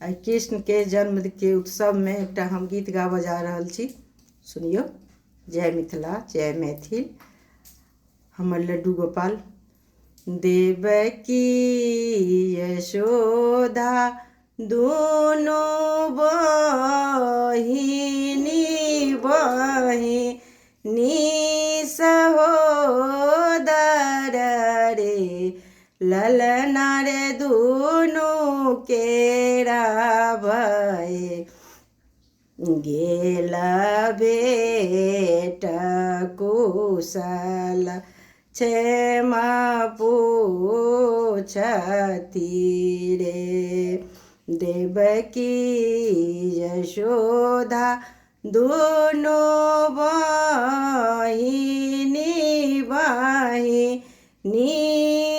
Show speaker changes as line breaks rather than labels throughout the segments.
आई कृष्ण के जन्म के उत्सव में एक हम गीत गाबऽ जा रहल छी। सुनियो। जय मिथिला, जय मैथिल। हमर लड्डू गोपाल। देवकी यशोदा दुनू बहिनी सहोदर रे, ललना रे दुनू केरा भये, गेल बेटा कुशल क्षेम पूछती रे। देवकी यशोदा दुनू बहिनी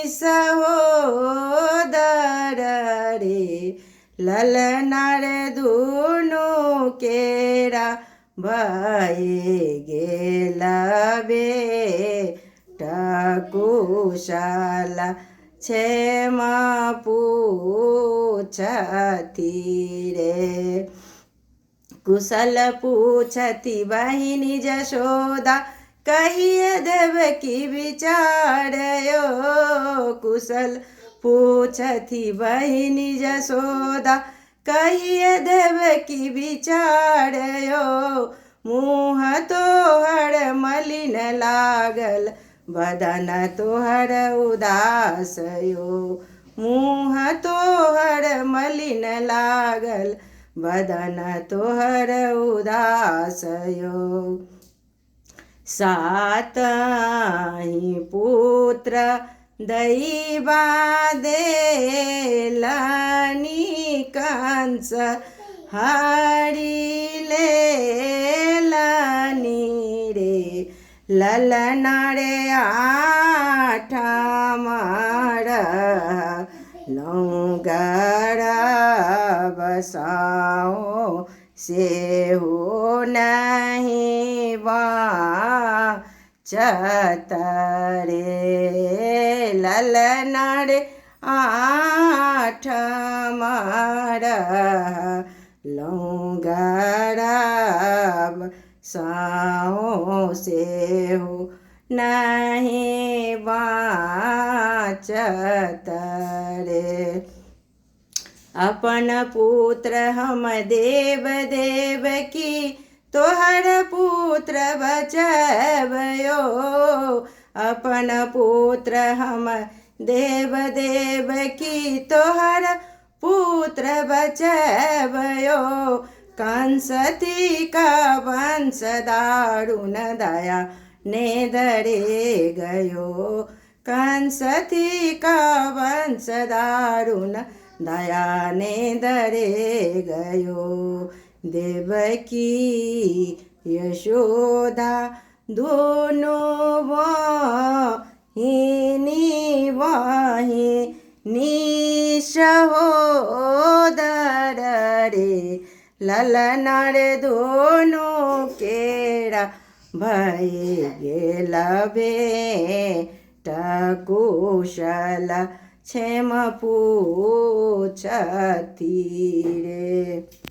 सहोदर रे, ललना रे दुनू केरा भये, गेल बेटा कुशल क्षेम पूछती रे। कुशल पूछती बहिनी यशोदा, कहिए देवकी विचारयो। कुशल पूछती बहिनी यशोदा, कहिए देवकी विचारयो। मुँह तोहर मलिन लागल, बदन तोहर उदास यो। मुँह तोहर मलिन लागल, बदन तोहर उदास यो। सातहि पुत्र दैवा देलनि, कंस हरि लेलनि रे, ललना रे आठम गर्भ सेहो नहीं बाँचत रे, ललना रे आठम गर्भ सेहो नहीं बाँचत रे। अपन पुत्र हम देव देवकी, तोहर पुत्र बचबयो। अपन पुत्र हम देव देवकी, तोहर पुत्र बचबयो। कंसती का वंश दारुण दया ने दरे गयो। कंसती का वंश दारुण दया ने दरे गयो। देवकी यशोदा दोनों बहिनी सहोदर रे, ललना रे दोनों केरा भये, गेल बेटा कुशल क्षेम पूछती रे।